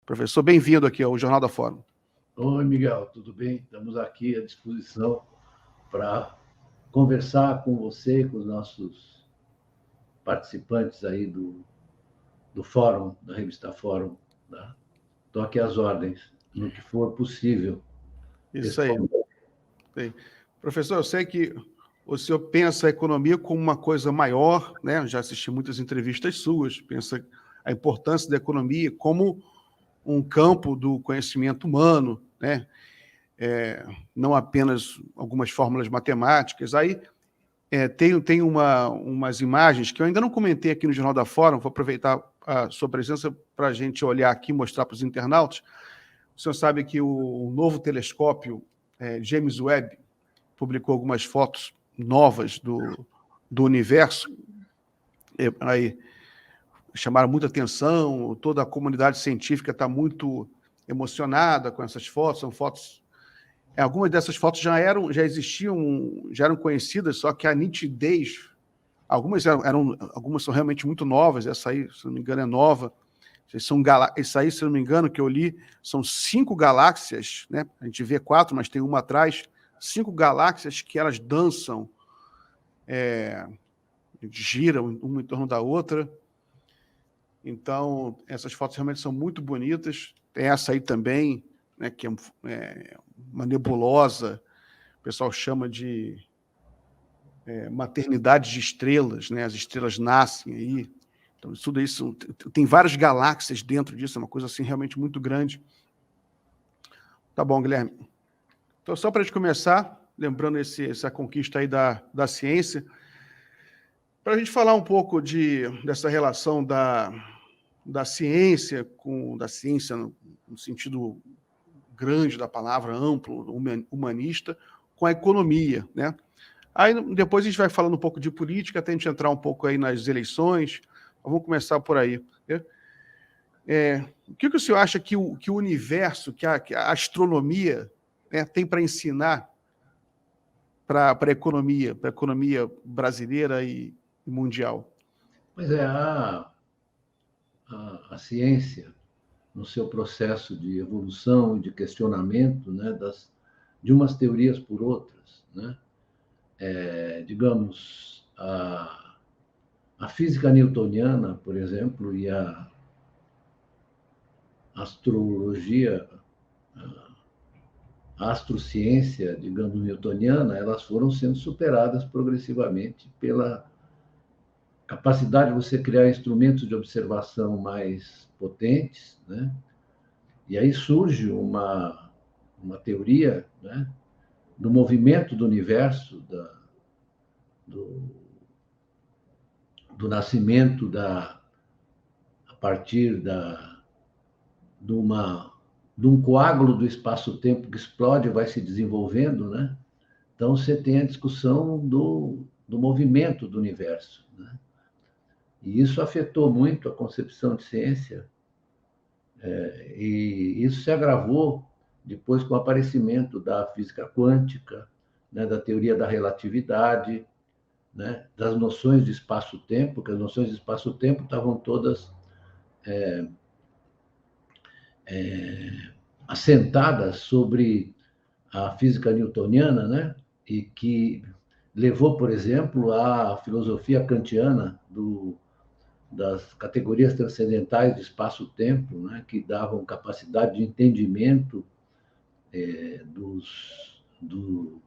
Professor, bem-vindo aqui ao Jornal da Fórum. Oi, Miguel, tudo bem? Estamos aqui à disposição para conversar com você, com os nossos participantes aí do Fórum, da revista Fórum. Tá? Estou aqui às ordens, no que for possível. Isso aí. Sim. Professor, eu sei que o senhor pensa a economia como uma coisa maior, né? Eu já assisti muitas entrevistas suas, pensa a importância da economia como um campo do conhecimento humano, né? Não apenas algumas fórmulas matemáticas. Aí tem umas imagens que eu ainda não comentei aqui no Jornal da Fórum, vou aproveitar a sua presença para a gente olhar aqui e mostrar para os internautas. O senhor sabe que o novo telescópio James Webb publicou algumas fotos novas do universo, aí chamaram muita atenção, toda a comunidade científica está muito emocionada com essas fotos, são fotos... Algumas dessas fotos já existiam, já eram conhecidas, só que a nitidez, algumas são realmente muito novas, essa aí, se não me engano, é nova, isso aí, se não me engano, que eu li, são 5 galáxias, né? A gente vê 4, mas tem uma atrás, 5 galáxias que elas dançam, giram uma em torno da outra. Então, essas fotos realmente são muito bonitas. Tem essa aí também, né, que é uma nebulosa, o pessoal chama de maternidade de estrelas, né? As estrelas nascem aí. Então, tudo isso tem várias galáxias dentro disso, é uma coisa assim realmente muito grande. Tá bom, Guilherme. Então, só para a gente começar, lembrando essa conquista aí da ciência, para a gente falar um pouco dessa relação da ciência no sentido grande da palavra, amplo, humanista, com a economia, né? Aí depois a gente vai falando um pouco de política, até a gente entrar um pouco aí nas eleições. Vamos começar por aí. Né? O que o senhor acha que o universo, que a astronomia, né, tem para ensinar para a economia brasileira e mundial? Pois é, a ciência, no seu processo de evolução e de questionamento, né, de umas teorias por outras, né? Digamos, a física newtoniana, por exemplo, e a astrologia, a astrociência, digamos, newtoniana, elas foram sendo superadas progressivamente pela capacidade de você criar instrumentos de observação mais potentes, né? E aí surge uma teoria, né, do movimento do universo, do nascimento a partir de um coágulo do espaço-tempo que explode e vai se desenvolvendo, né? Então, você tem a discussão do movimento do universo, né? E isso afetou muito a concepção de ciência, e isso se agravou depois com o aparecimento da física quântica, né, da teoria da relatividade, né, das noções de espaço-tempo, que as noções de espaço-tempo estavam todas assentadas sobre a física newtoniana, né, e que levou, por exemplo, à filosofia kantiana das categorias transcendentais de espaço-tempo, né, que davam capacidade de entendimento dos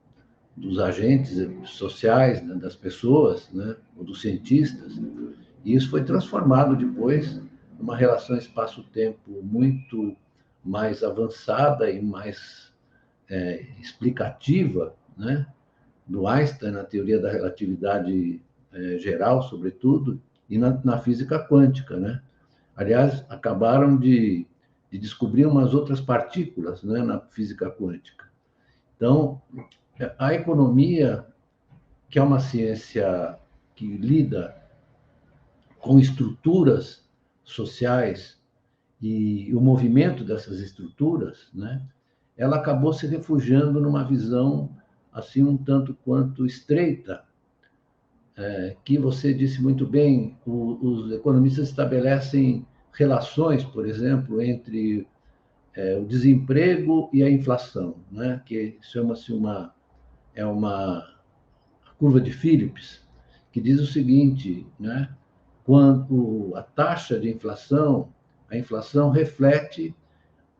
agentes sociais, né, das pessoas, né, ou dos cientistas, e isso foi transformado depois numa relação espaço-tempo muito mais avançada e mais explicativa, né, do Einstein, na teoria da relatividade geral, sobretudo, e na física quântica, né? Aliás, acabaram de descobrir umas outras partículas, né, na física quântica. Então, a economia, que é uma ciência que lida com estruturas sociais e o movimento dessas estruturas, né, ela acabou se refugiando numa visão assim um tanto quanto estreita, que você disse muito bem, os economistas estabelecem relações, por exemplo, entre o desemprego e a inflação, né? Que chama-se uma curva de Phillips, que diz o seguinte, né? Quando a taxa de inflação, a inflação reflete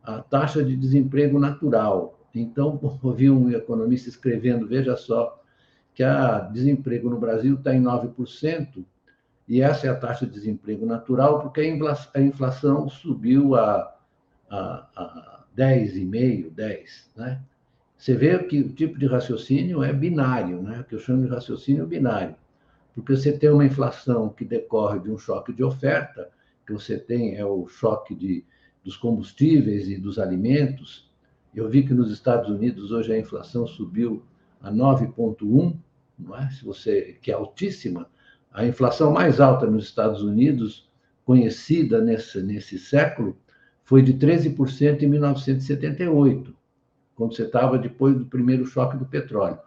a taxa de desemprego natural. Então, ouvi um economista escrevendo, veja só, que o desemprego no Brasil está em 9%, e essa é a taxa de desemprego natural, porque a inflação subiu a 10,5%, 10%, né? Você vê que o tipo de raciocínio é binário, né? Que eu chamo de raciocínio binário, porque você tem uma inflação que decorre de um choque de oferta, que você tem o choque dos combustíveis e dos alimentos. Eu vi que nos Estados Unidos hoje a inflação subiu a 9,1%, não é? Que é altíssima. A inflação mais alta nos Estados Unidos, conhecida nesse século, foi de 13% em 1978, quando você estava depois do primeiro choque do petróleo.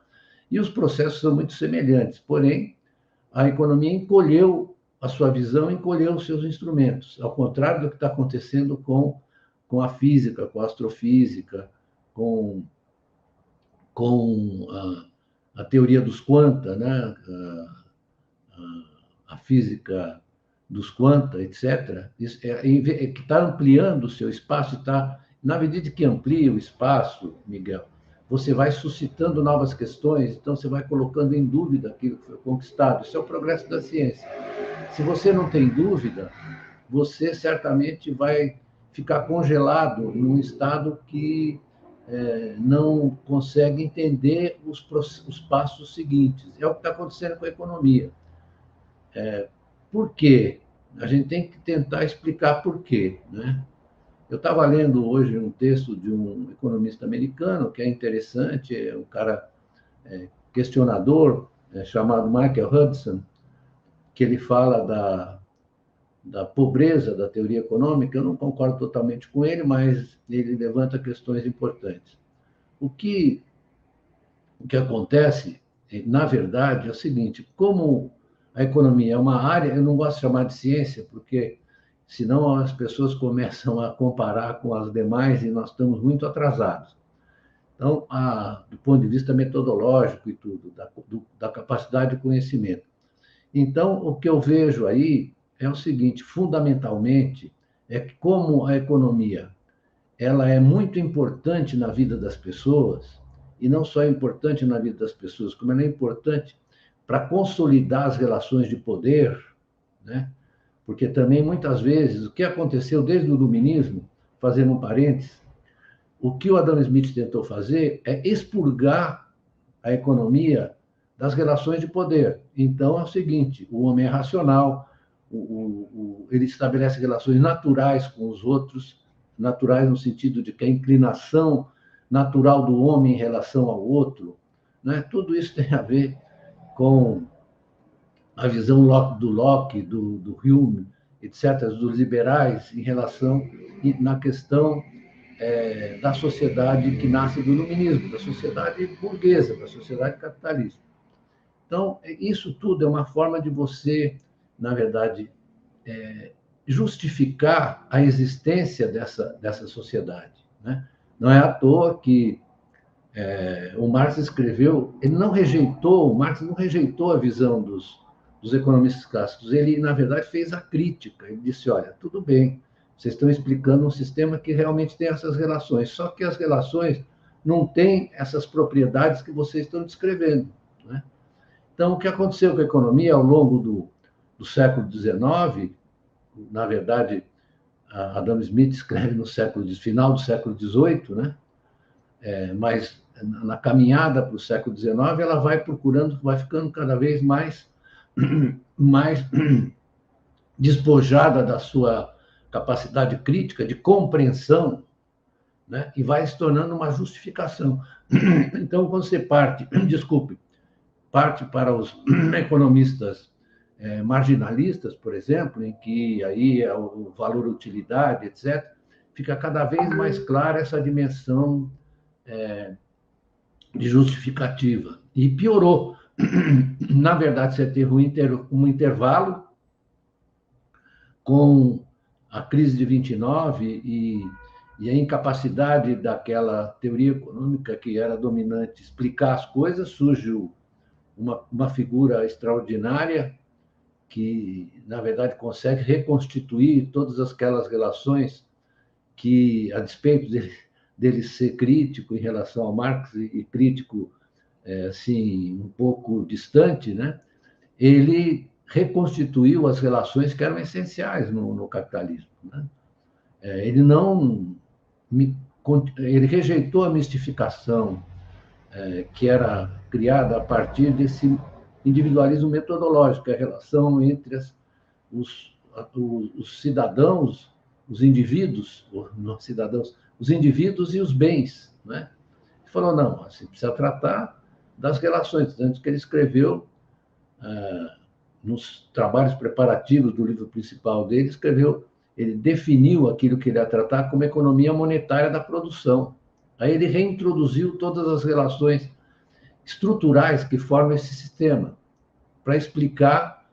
E os processos são muito semelhantes, porém, a economia encolheu a sua visão, encolheu os seus instrumentos, ao contrário do que está acontecendo com a física, com a astrofísica, com a teoria dos quanta, né? A física dos quanta, etc., isso que está ampliando o seu espaço, na medida que amplia o espaço, Miguel, você vai suscitando novas questões, então você vai colocando em dúvida aquilo que foi conquistado. Isso é o progresso da ciência. Se você não tem dúvida, você certamente vai ficar congelado num estado que não consegue entender os passos seguintes. É o que está acontecendo com a economia. Por quê? A gente tem que tentar explicar por quê, né? Eu estava lendo hoje um texto de um economista americano, que é interessante, é um cara questionador, chamado Michael Hudson, que ele fala da pobreza da teoria econômica. Eu não concordo totalmente com ele, mas ele levanta questões importantes. O que acontece, na verdade, é o seguinte: como a economia é uma área, eu não gosto de chamar de ciência, porque senão as pessoas começam a comparar com as demais e nós estamos muito atrasados. Então, do ponto de vista metodológico e tudo, da capacidade de conhecimento. Então, o que eu vejo aí é o seguinte: fundamentalmente, é que como a economia ela é muito importante na vida das pessoas, e não só é importante na vida das pessoas, como ela é importante para consolidar as relações de poder, né? Porque também, muitas vezes, o que aconteceu desde o iluminismo, fazendo um parênteses, o que o Adam Smith tentou fazer é expurgar a economia das relações de poder. Então, é o seguinte: o homem é racional, ele estabelece relações naturais com os outros, naturais no sentido de que a inclinação natural do homem em relação ao outro, né? Tudo isso tem a ver com a visão do Locke, do Hume, etc., dos liberais, em relação na questão da sociedade que nasce do iluminismo, da sociedade burguesa, da sociedade capitalista. Então, isso tudo é uma forma de você, na verdade, justificar a existência dessa sociedade, né? Não é à toa que o Marx escreveu, o Marx não rejeitou a visão dos economistas clássicos, ele, na verdade, fez a crítica. Ele disse: olha, tudo bem, vocês estão explicando um sistema que realmente tem essas relações, só que as relações não têm essas propriedades que vocês estão descrevendo, né? Então, o que aconteceu com a economia ao longo do século XIX, na verdade, Adam Smith escreve no final do século XVIII, né? Mas na caminhada para o século XIX, ela vai ficando cada vez mais despojada da sua capacidade crítica, de compreensão, né? E vai se tornando uma justificação. Então, quando você parte para os economistas marginalistas, por exemplo, em que aí é o valor-utilidade, etc., fica cada vez mais clara essa dimensão de justificativa. E piorou. Na verdade, você teve um intervalo com a crise de 29 e a incapacidade daquela teoria econômica que era dominante explicar as coisas, surge uma figura extraordinária que, na verdade, consegue reconstituir todas aquelas relações que, a despeito dele ser crítico em relação ao Marx e crítico, assim, um pouco distante, né? Ele reconstituiu as relações que eram essenciais no capitalismo, né? Ele rejeitou a mistificação que era criada a partir desse individualismo metodológico, a relação entre os cidadãos, os indivíduos, não cidadãos, os indivíduos e os bens, né? Ele falou, não, assim, precisa tratar das relações, tanto que ele escreveu, nos trabalhos preparativos do livro principal dele, ele definiu aquilo que ele ia tratar como economia monetária da produção. Aí ele reintroduziu todas as relações estruturais que formam esse sistema, para explicar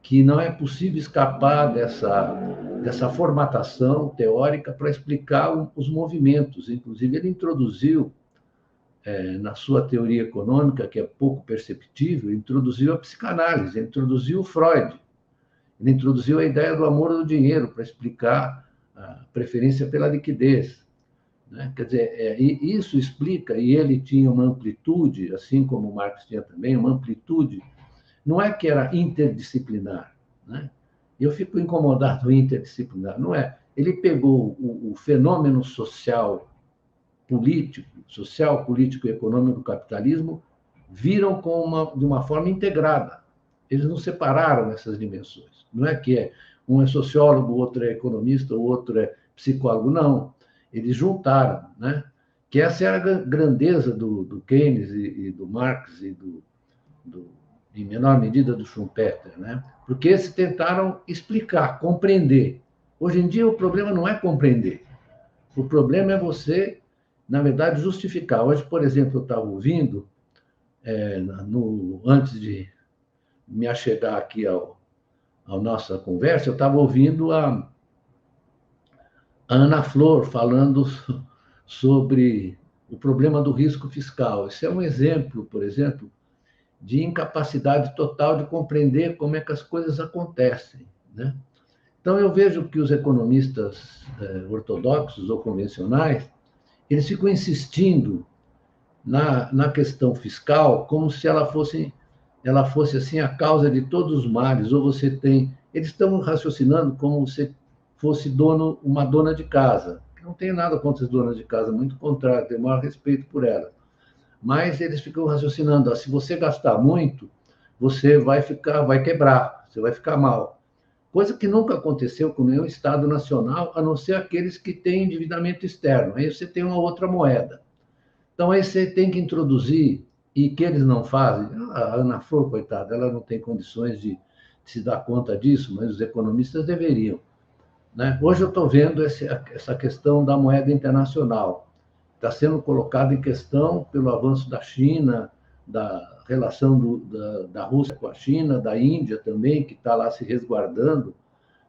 que não é possível escapar dessa formatação teórica para explicar os movimentos. Inclusive, ele introduziu, na sua teoria econômica, que é pouco perceptível, introduziu a psicanálise, introduziu o Freud, ele introduziu a ideia do amor ao dinheiro para explicar a preferência pela liquidez, né? Quer dizer, isso explica, e ele tinha uma amplitude, assim como o Marx tinha também, uma amplitude, não é que era interdisciplinar, né? Eu fico incomodado com interdisciplinar, não é. Ele pegou o fenômeno social, político e econômico do capitalismo, viram de uma forma integrada. Eles não separaram essas dimensões. Não é que um é sociólogo, o outro é economista, o outro é psicólogo, não. Eles juntaram, né? Que essa era a grandeza do Keynes e do Marx e em menor medida do Schumpeter, né? Porque eles tentaram explicar, compreender. Hoje em dia o problema não é compreender. O problema é você, na verdade, justificar. Hoje, por exemplo, eu estava ouvindo, antes de me achegar aqui à nossa conversa, eu estava ouvindo a Ana Flor falando sobre o problema do risco fiscal. Esse é um exemplo, por exemplo, de incapacidade total de compreender como é que as coisas acontecem, né? Então, eu vejo que os economistas ortodoxos ou convencionais, eles ficam insistindo na questão fiscal como se ela fosse assim a causa de todos os males, ou eles estão raciocinando como se fosse uma dona de casa. Não tenho nada contra as donas de casa, muito contrário, tenho o maior respeito por elas. Mas eles ficam raciocinando, se você gastar muito, você vai quebrar, você vai ficar mal. Coisa que nunca aconteceu com nenhum Estado nacional, a não ser aqueles que têm endividamento externo. Aí você tem uma outra moeda. Então, aí você tem que introduzir, e que eles não fazem. A Ana Flor, coitada, ela não tem condições de se dar conta disso, mas os economistas deveriam, né? Hoje eu estou vendo essa questão da moeda internacional. Está sendo colocada em questão pelo avanço da China, da relação da Rússia com a China, da Índia também, que está lá se resguardando,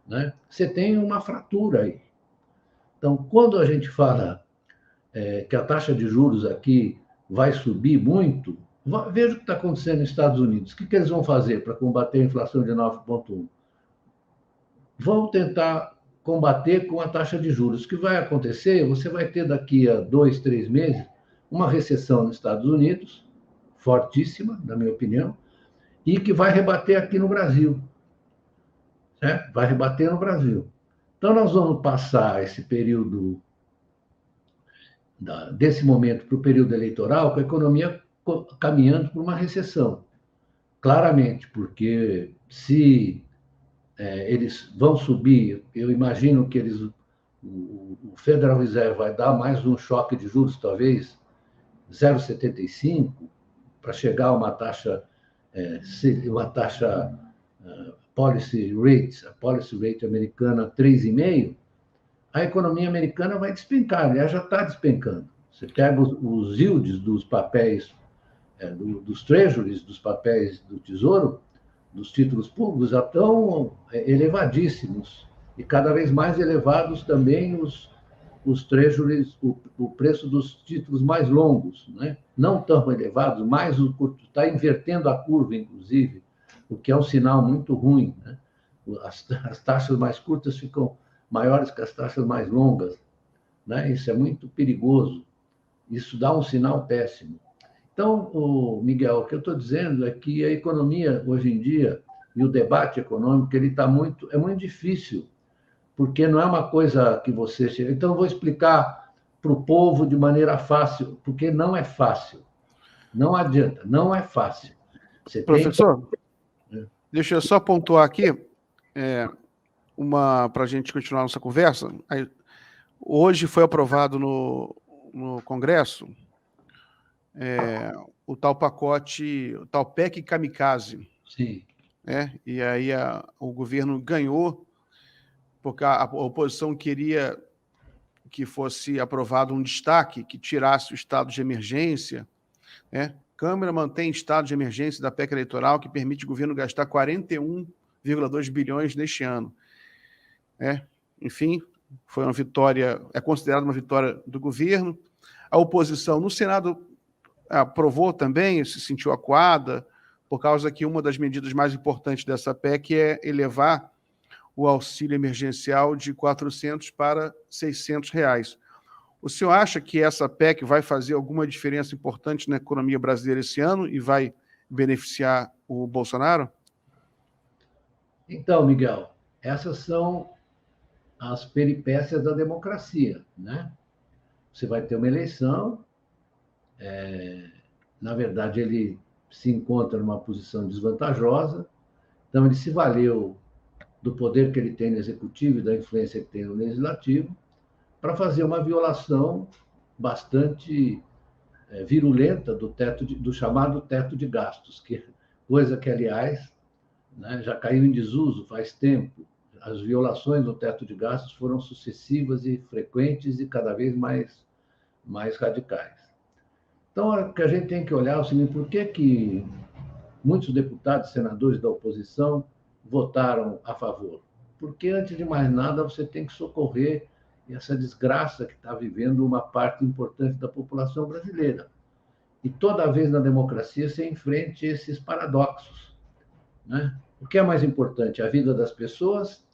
né? Você tem uma fratura aí. Então, quando a gente fala que a taxa de juros aqui vai subir muito, veja o que está acontecendo nos Estados Unidos. O que eles vão fazer para combater a inflação de 9,1%? Vão tentar combater com a taxa de juros. O que vai acontecer? Você vai ter daqui a 2, 3 meses uma recessão nos Estados Unidos, fortíssima, na minha opinião, e que vai rebater aqui no Brasil. Certo? Vai rebater no Brasil. Então, nós vamos passar esse período, desse momento para o período eleitoral, com a economia caminhando para uma recessão. Claramente, porque se eles vão subir, eu imagino que o Federal Reserve vai dar mais um choque de juros, talvez 0,75, para chegar a uma taxa policy rate, a policy rate americana 3,5, a economia americana vai despencar, aliás, já está despencando. Você pega os yields dos papéis, dos treasuries, dos papéis do Tesouro, dos títulos públicos, já estão elevadíssimos. E cada vez mais elevados também os treasuries, o preço dos títulos mais longos, né? Não tão elevados, mas o curto está invertendo a curva, inclusive, o que é um sinal muito ruim, né? As taxas mais curtas ficam maiores que as taxas mais longas, né? Isso é muito perigoso. Isso dá um sinal péssimo. Então, Miguel, o que eu estou dizendo é que a economia hoje em dia e o debate econômico ele é muito difícil, porque não é uma coisa que você chega. Então, eu vou explicar para o povo de maneira fácil, porque não é fácil. Não adianta, não é fácil. Você Professor, tem... deixa eu só pontuar aqui, para a gente continuar nossa conversa. Hoje foi aprovado no Congresso o tal pacote, o tal PEC Kamikaze. Sim. E aí o governo ganhou, porque a oposição queria que fosse aprovado um destaque que tirasse o estado de emergência. Câmara mantém estado de emergência da PEC eleitoral que permite o governo gastar 41,2 bilhões neste ano. Enfim, foi uma vitória, é considerada uma vitória do governo. A oposição no Senado aprovou também, se sentiu acuada, por causa que uma das medidas mais importantes dessa PEC é elevar o auxílio emergencial de R$ 400 para R$ 600. O senhor acha que essa PEC vai fazer alguma diferença importante na economia brasileira esse ano e vai beneficiar o Bolsonaro? Então, Miguel, essas são as peripécias da democracia, né? Você vai ter uma eleição, na verdade, ele se encontra numa posição desvantajosa, então ele se valeu do poder que ele tem no executivo e da influência que tem no legislativo para fazer uma violação bastante virulenta do chamado teto de gastos, coisa que, aliás, né, já caiu em desuso faz tempo. As violações do teto de gastos foram sucessivas e frequentes e cada vez mais radicais. Então, o que a gente tem que olhar é o seguinte: por que muitos deputados e senadores da oposição votaram a favor? Porque, antes de mais nada, você tem que socorrer essa desgraça que está vivendo uma parte importante da população brasileira. E toda vez na democracia você enfrenta esses paradoxos, né? O que é mais importante, a vida das pessoas,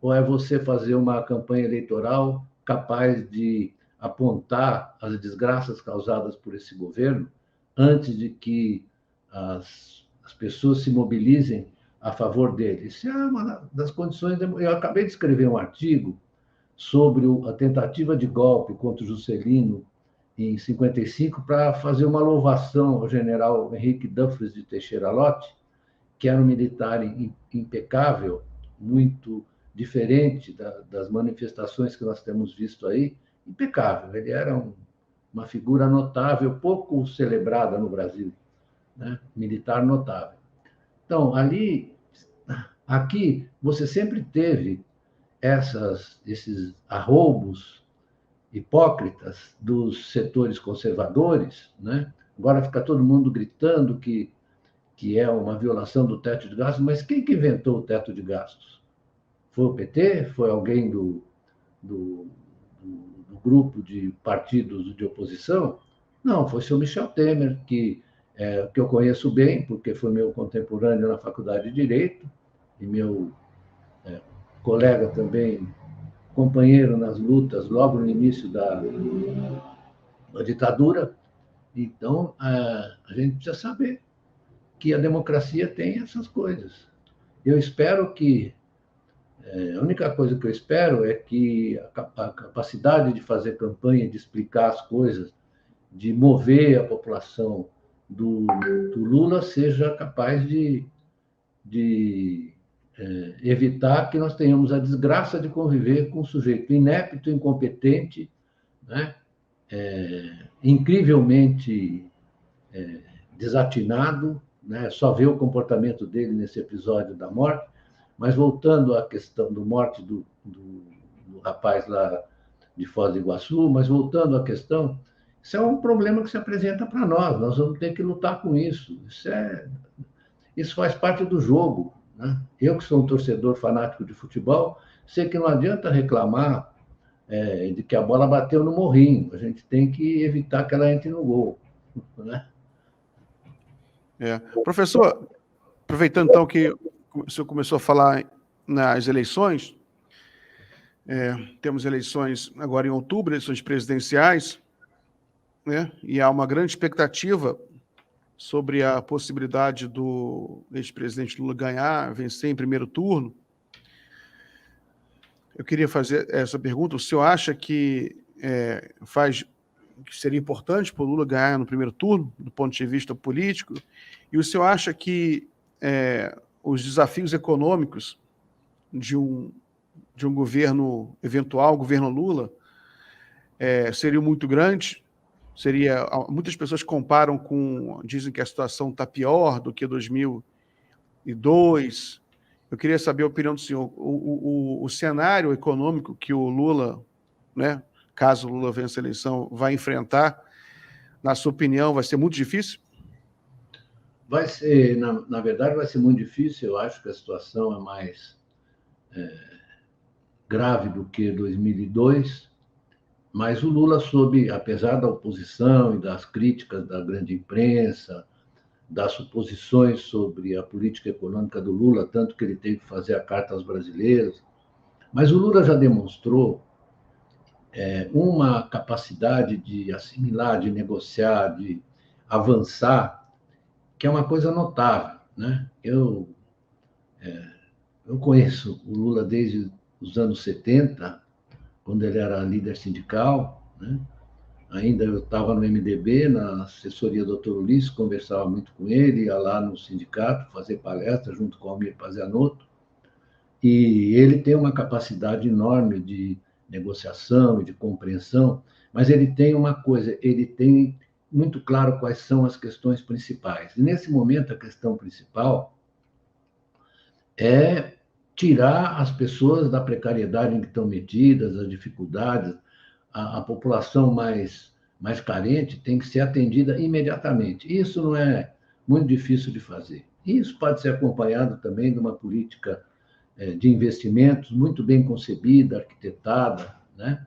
ou é você fazer uma campanha eleitoral capaz de apontar as desgraças causadas por esse governo antes de que as pessoas se mobilizem a favor dele? Isso é uma das condições. Eu acabei de escrever um artigo sobre a tentativa de golpe contra o Juscelino em 55 para fazer uma louvação ao general Henrique Dumfries de Teixeira Lott, que era um militar impecável, muito diferente das manifestações que nós temos visto aí, impecável. Ele era uma figura notável, pouco celebrada no Brasil, né? Militar notável. Então, aqui, você sempre teve esses arroubos hipócritas dos setores conservadores, né? Agora fica todo mundo gritando que é uma violação do teto de gastos, mas quem que inventou o teto de gastos? Foi o PT? Foi alguém do grupo de partidos de oposição? Não, foi o senhor Michel Temer, que eu conheço bem, porque foi meu contemporâneo na Faculdade de Direito, e meu colega também, companheiro nas lutas logo no início da ditadura. Então, a gente precisa saber que a democracia tem essas coisas. Eu espero que... A única coisa que eu espero é que a capacidade de fazer campanha, de explicar as coisas, de mover a população do Lula seja capaz de evitar que nós tenhamos a desgraça de conviver com um sujeito inepto, incompetente, né? Incrivelmente desatinado, né? Só ver o comportamento dele nesse episódio da morte. Mas voltando à questão da morte do rapaz lá de Foz do Iguaçu, mas voltando à questão, isso é um problema que se apresenta para nós vamos ter que lutar com isso. Isso faz parte do jogo, né? Eu, que sou um torcedor fanático de futebol, Sei que não adianta reclamar de que a bola bateu no morrinho. A gente tem que evitar que ela entre no gol, né? Professor, aproveitando então que o senhor começou a falar nas eleições, temos eleições agora em outubro, eleições presidenciais, né? E há uma grande expectativa sobre a possibilidade do ex-presidente Lula ganhar, vencer em primeiro turno. Eu queria fazer essa pergunta. O senhor acha que que seria importante para o Lula ganhar no primeiro turno, do ponto de vista político? E o senhor acha que os desafios econômicos de um governo eventual, governo Lula, seriam muito grandes? Muitas pessoas comparam dizem que a situação está pior do que 2002. Eu queria saber a opinião do senhor. O cenário econômico que o Lula, né, caso o Lula vença a eleição, vai enfrentar, na sua opinião, vai ser muito difícil? Vai ser, na verdade, vai ser muito difícil. Eu acho que a situação é mais grave do que 2002, mas o Lula soube, apesar da oposição e das críticas da grande imprensa, das suposições sobre a política econômica do Lula, tanto que ele teve que fazer a carta aos brasileiros, mas o Lula já demonstrou uma capacidade de assimilar, de negociar, de avançar, que é uma coisa notável, né? Eu conheço o Lula desde os anos 70, quando ele era líder sindical, né? Ainda eu estava no MDB, na assessoria do Dr. Ulisses, conversava muito com ele, ia lá no sindicato fazer palestra junto com o Almir Pazianotto, e ele tem uma capacidade enorme de negociação e de compreensão, mas ele tem uma coisa, ele tem muito claro quais são as questões principais. E nesse momento, a questão principal é tirar as pessoas da precariedade em que estão metidas, as dificuldades. A população mais carente tem que ser atendida imediatamente. Isso não é muito difícil de fazer. Isso pode ser acompanhado também de uma política de investimentos muito bem concebida, arquitetada, né?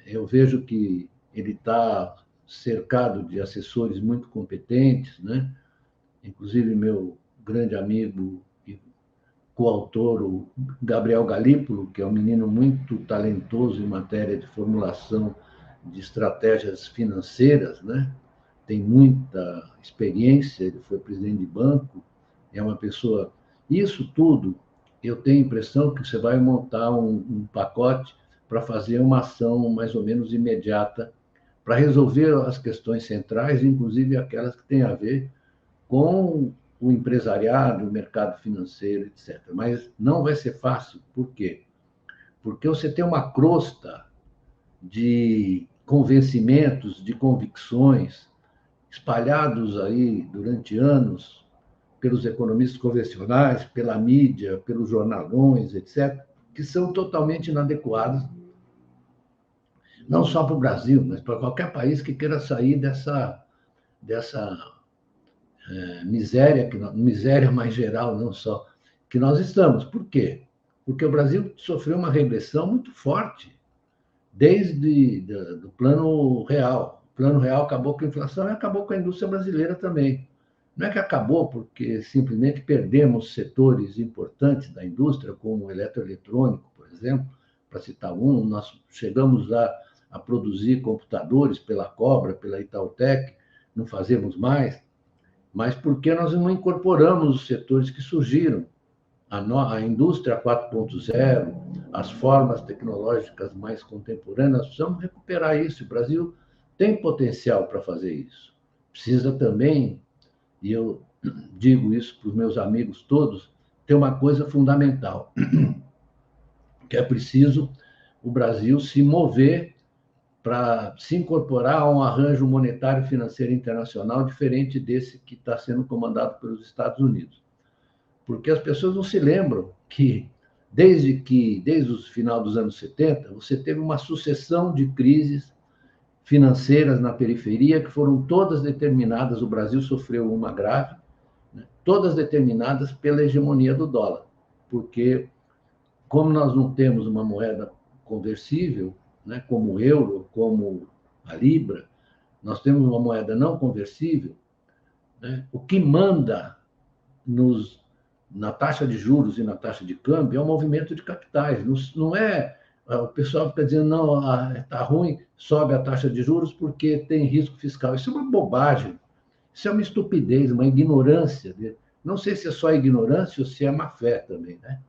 Eu vejo que ele está cercado de assessores muito competentes, né? Inclusive meu grande amigo e coautor, o Gabriel Galípolo, que é um menino muito talentoso em matéria de formulação de estratégias financeiras, né? Tem muita experiência, ele foi presidente de banco, é uma pessoa... Isso tudo, eu tenho a impressão que você vai montar um pacote para fazer uma ação mais ou menos imediata, para resolver as questões centrais, inclusive aquelas que têm a ver com o empresariado, o mercado financeiro, etc. Mas não vai ser fácil. Por quê? Porque você tem uma crosta de convencimentos, de convicções, espalhados aí durante anos pelos economistas convencionais, pela mídia, pelos jornalões, etc., que são totalmente inadequados, não só para o Brasil, mas para qualquer país que queira sair dessa miséria mais geral, não só, que nós estamos. Por quê? Porque o Brasil sofreu uma regressão muito forte, desde do Plano Real. O Plano Real acabou com a inflação e acabou com a indústria brasileira também. Não é que acabou porque simplesmente perdemos setores importantes da indústria, como o eletroeletrônico, por exemplo, para citar um, nós chegamos a produzir computadores pela Cobra, pela Itautec, não fazemos mais, mas porque nós não incorporamos os setores que surgiram, a indústria 4.0, as formas tecnológicas mais contemporâneas, nós precisamos recuperar isso. O Brasil tem potencial para fazer isso. Precisa também, e eu digo isso para os meus amigos todos, ter uma coisa fundamental, que é preciso o Brasil se mover para se incorporar a um arranjo monetário financeiro internacional diferente desse que está sendo comandado pelos Estados Unidos. Porque as pessoas não se lembram que, desde o final dos anos 70, você teve uma sucessão de crises financeiras na periferia que foram todas determinadas, o Brasil sofreu uma grave, né, todas determinadas pela hegemonia do dólar, porque como nós não temos uma moeda conversível, né, como o euro, como a libra, nós temos uma moeda não conversível, né, o que manda na taxa de juros e na taxa de câmbio é o movimento de capitais. Não é o pessoal fica dizendo, não, está ruim, sobe a taxa de juros porque tem risco fiscal. Isso é uma bobagem, isso é uma estupidez, uma ignorância. Não sei se é só ignorância ou se é má fé também, né?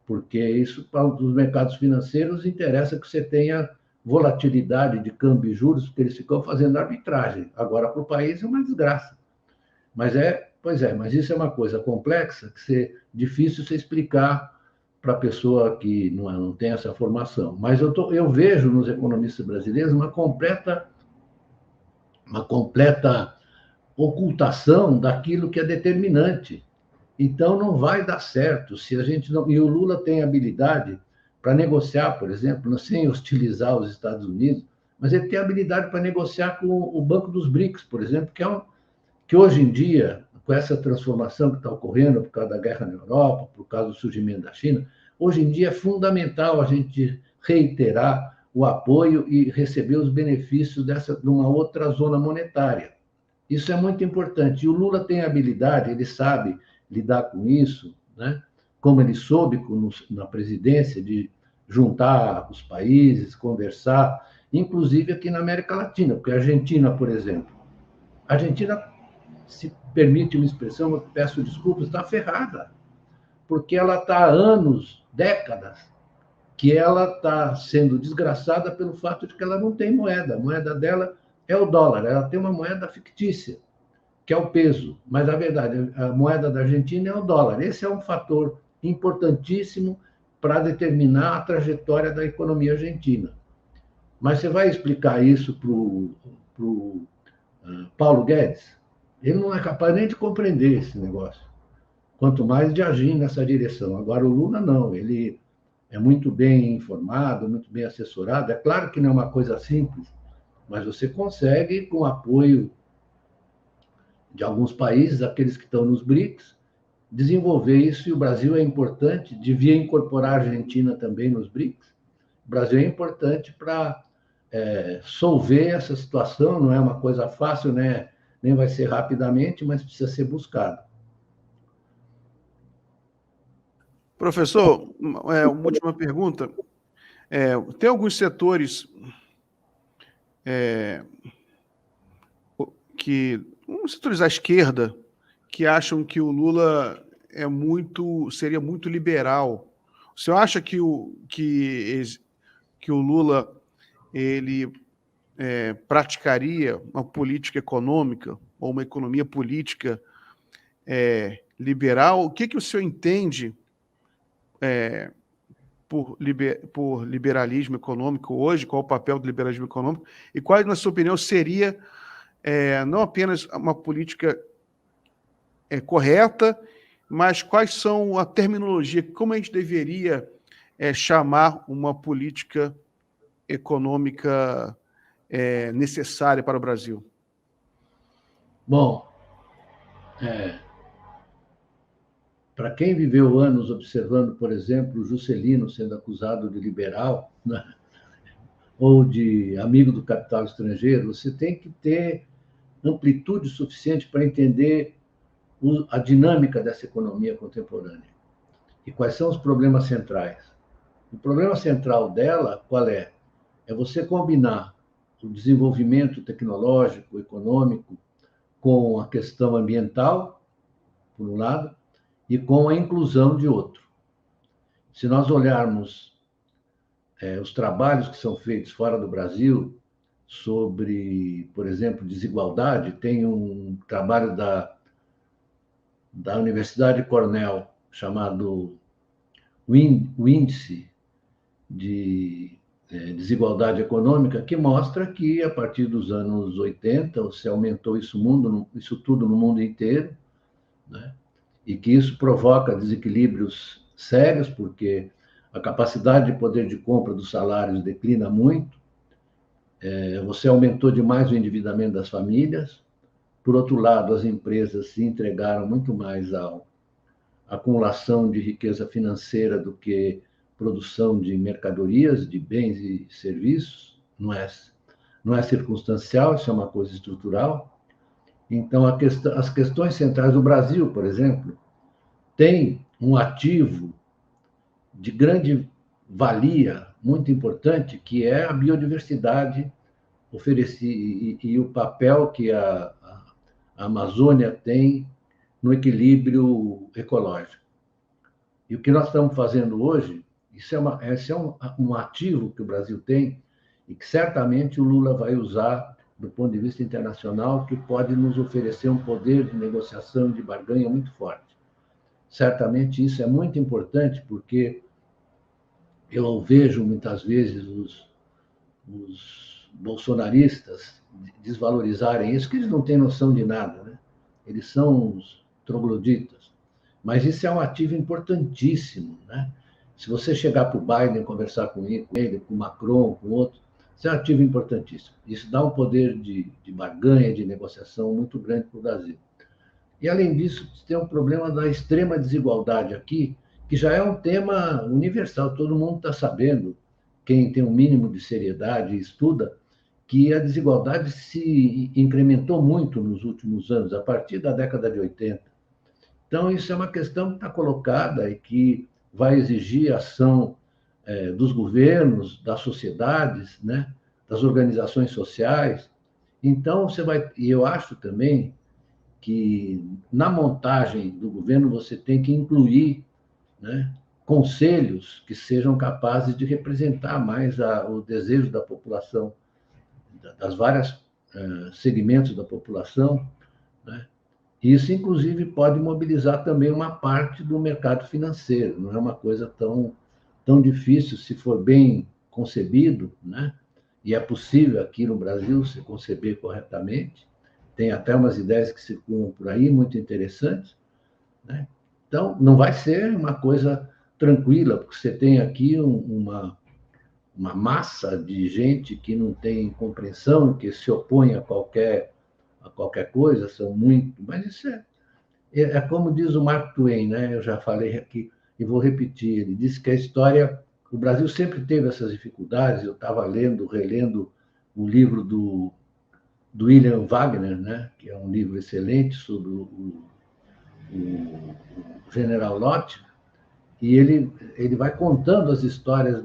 Porque isso, para os mercados financeiros, interessa que você tenha volatilidade de câmbio e juros, porque eles ficam fazendo arbitragem. Agora, para o país, é uma desgraça. Pois é, mas isso é uma coisa complexa, difícil você explicar para a pessoa que não tem essa formação. Mas eu vejo nos economistas brasileiros uma completa ocultação daquilo que é determinante. Então, não vai dar certo se a gente não. E o Lula tem habilidade para negociar, por exemplo, sem hostilizar os Estados Unidos, mas ele tem habilidade para negociar com o Banco dos BRICS, por exemplo, que hoje em dia, com essa transformação que está ocorrendo por causa da guerra na Europa, por causa do surgimento da China, hoje em dia é fundamental a gente reiterar o apoio e receber os benefícios de uma outra zona monetária. Isso é muito importante. E o Lula tem habilidade, ele sabe lidar com isso, né? Como ele soube na presidência de juntar os países, conversar, inclusive aqui na América Latina, porque a Argentina, por exemplo, a Argentina, se permite uma expressão, eu peço desculpas, está ferrada, porque ela está há anos, décadas, que ela está sendo desgraçada pelo fato de que ela não tem moeda. A moeda dela é o dólar, ela tem uma moeda fictícia, que é o peso, mas, na verdade, a moeda da Argentina é o dólar. Esse é um fator importantíssimo para determinar a trajetória da economia argentina. Mas você vai explicar isso para o Paulo Guedes? Ele não é capaz nem de compreender esse negócio, quanto mais de agir nessa direção. Agora, o Lula não, ele é muito bem informado, muito bem assessorado. É claro que não é uma coisa simples, mas você consegue, com o apoio de alguns países, aqueles que estão nos BRICS, desenvolver isso, e o Brasil é importante, devia incorporar a Argentina também nos BRICS. O Brasil é importante para solver essa situação, não é uma coisa fácil, né? Nem vai ser rapidamente, mas precisa ser buscado. Professor, uma última pergunta. Tem alguns setores setores à esquerda que acham que o Lula seria muito liberal. O senhor acha que o Lula ele praticaria uma política econômica ou uma economia política liberal? O que o senhor entende por liberalismo econômico hoje? Qual o papel do liberalismo econômico? E qual, na sua opinião, seria não apenas uma política correta, mas quais são a terminologia, como a gente deveria chamar uma política econômica necessária para o Brasil? Bom, para quem viveu anos observando, por exemplo, o Juscelino sendo acusado de liberal, né, ou de amigo do capital estrangeiro, você tem que ter amplitude suficiente para entender a dinâmica dessa economia contemporânea e quais são os problemas centrais. O problema central dela, qual é? É você combinar o desenvolvimento tecnológico, econômico, com a questão ambiental, por um lado, e com a inclusão de outro. Se nós olharmos os trabalhos que são feitos fora do Brasil sobre, por exemplo, desigualdade, tem um trabalho da Universidade de Cornell chamado o Índice de Desigualdade Econômica, que mostra que, a partir dos anos 80, se aumentou isso tudo no mundo inteiro, né? E que isso provoca desequilíbrios sérios, porque a capacidade de poder de compra dos salários declina muito, você aumentou demais o endividamento das famílias, por outro lado, as empresas se entregaram muito mais à acumulação de riqueza financeira do que produção de mercadorias, de bens e serviços, não é circunstancial, isso é uma coisa estrutural. Então, as questões centrais do Brasil, por exemplo, tem um ativo de grande valia, muito importante, que é a biodiversidade e o papel que a Amazônia tem no equilíbrio ecológico. E o que nós estamos fazendo hoje, esse é um ativo que o Brasil tem e que certamente o Lula vai usar do ponto de vista internacional, que pode nos oferecer um poder de negociação, de barganha muito forte. Certamente isso é muito importante, porque eu vejo muitas vezes os bolsonaristas desvalorizarem isso, que eles não têm noção de nada, né? Eles são os trogloditas. Mas isso é um ativo importantíssimo, né? Se você chegar para o Biden conversar com ele, com o Macron, com outro, isso é um ativo importantíssimo. Isso dá um poder de barganha, de negociação muito grande para o Brasil. E, além disso, tem um problema da extrema desigualdade aqui, que já é um tema universal, todo mundo está sabendo, quem tem um mínimo de seriedade e estuda, que a desigualdade se incrementou muito nos últimos anos, a partir da década de 80. Então, isso é uma questão que está colocada e que vai exigir ação dos governos, das sociedades, né, das organizações sociais. Então, e eu acho também que na montagem do governo você tem que incluir, né, conselhos que sejam capazes de representar mais o desejo da população, das várias segmentos da população, né? Isso, inclusive, pode mobilizar também uma parte do mercado financeiro. Não é uma coisa tão difícil, se for bem concebido, né? E é possível aqui no Brasil se conceber corretamente. Tem até umas ideias que circulam por aí, muito interessantes, né? Então, não vai ser uma coisa tranquila, porque você tem aqui uma massa de gente que não tem compreensão, que se opõe a qualquer coisa, são muito... Mas isso é como diz o Mark Twain, né? Eu já falei aqui e vou repetir. Ele disse que a história... O Brasil sempre teve essas dificuldades. Eu estava relendo o livro do William Wagner, né? Que é um livro excelente sobre o General Lott, e ele vai contando as histórias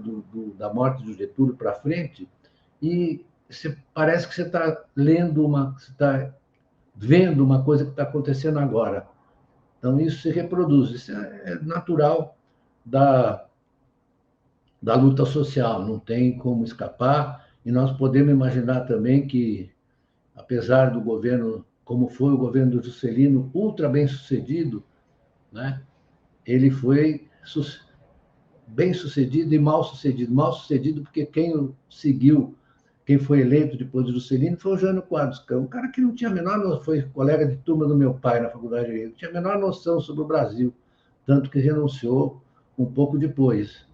da morte do Getúlio para frente, e parece que você está você está vendo uma coisa que está acontecendo agora. Então, isso se reproduz, isso é natural da luta social, não tem como escapar, e nós podemos imaginar também que, apesar do governo, como foi o governo do Juscelino, ultra bem sucedido, né? Ele foi bem sucedido e mal sucedido. Mal sucedido porque quem o seguiu, quem foi eleito depois do Juscelino, foi o Jânio Quadros, um cara que não tinha a menor noção, foi colega de turma do meu pai na faculdade, ele não tinha a menor noção sobre o Brasil, tanto que renunciou um pouco depois.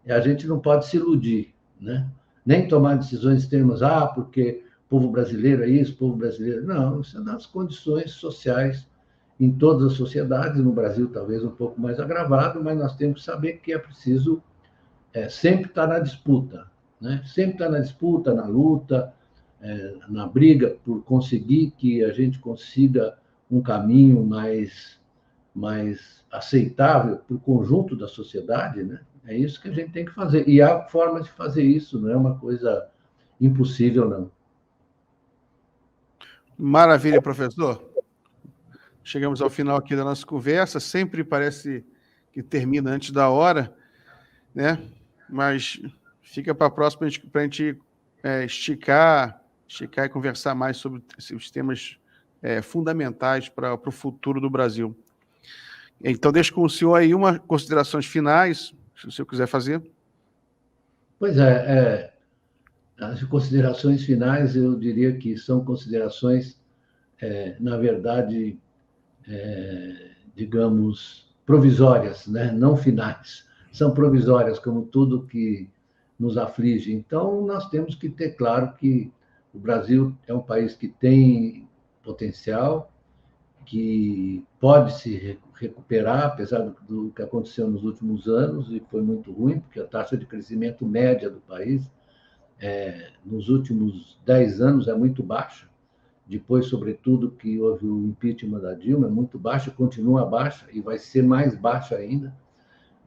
A gente não pode se iludir, né? Nem tomar decisões extremas, porque o povo brasileiro é isso, o povo brasileiro... Não, isso é das condições sociais em todas as sociedades, no Brasil talvez um pouco mais agravado, mas nós temos que saber que é preciso sempre estar na disputa, né? Sempre estar na disputa, na luta, na briga por conseguir que a gente consiga um caminho mais aceitável para o conjunto da sociedade, né? É isso que a gente tem que fazer. E há formas de fazer isso, não é uma coisa impossível, não. Maravilha, professor. Chegamos ao final aqui da nossa conversa. Sempre parece que termina antes da hora, né? Mas fica para a próxima para a gente esticar e conversar mais sobre os temas fundamentais para o futuro do Brasil. Então, deixo com o senhor aí umas considerações finais, se o senhor quiser fazer. Pois as considerações finais, eu diria que são considerações, na verdade, digamos, provisórias, né? Não finais. São provisórias, como tudo que nos aflige. Então, nós temos que ter claro que o Brasil é um país que tem potencial, que pode se recuperar, apesar do que aconteceu nos últimos anos, e foi muito ruim, porque a taxa de crescimento média do país nos últimos 10 anos é muito baixa, depois, sobretudo, que houve o impeachment da Dilma, é muito baixa, continua baixa e vai ser mais baixa ainda,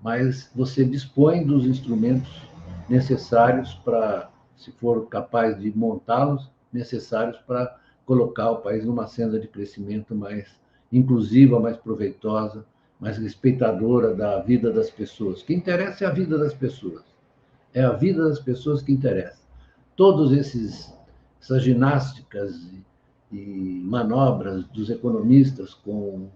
mas você dispõe dos instrumentos necessários para, se for capaz de montá-los, necessários para colocar o país numa senda de crescimento mais inclusiva, mais proveitosa, mais respeitadora da vida das pessoas. O que interessa é a vida das pessoas. É a vida das pessoas que interessa. Todos essas ginásticas e manobras dos economistas com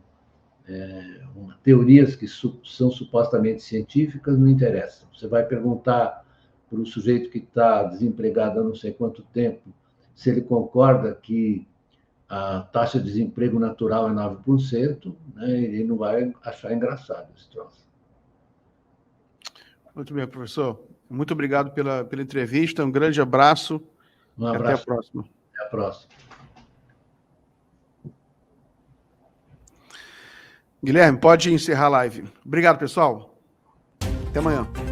teorias que são supostamente científicas não interessam. Você vai perguntar para o sujeito que está desempregado há não sei quanto tempo se ele concorda que a taxa de desemprego natural é 9%, né? Ele não vai achar engraçado esse troço. Muito bem, professor. Muito obrigado pela entrevista. Um grande abraço. Um abraço. Até a próxima. Até a próxima. Guilherme, pode encerrar a live. Obrigado, pessoal. Até amanhã.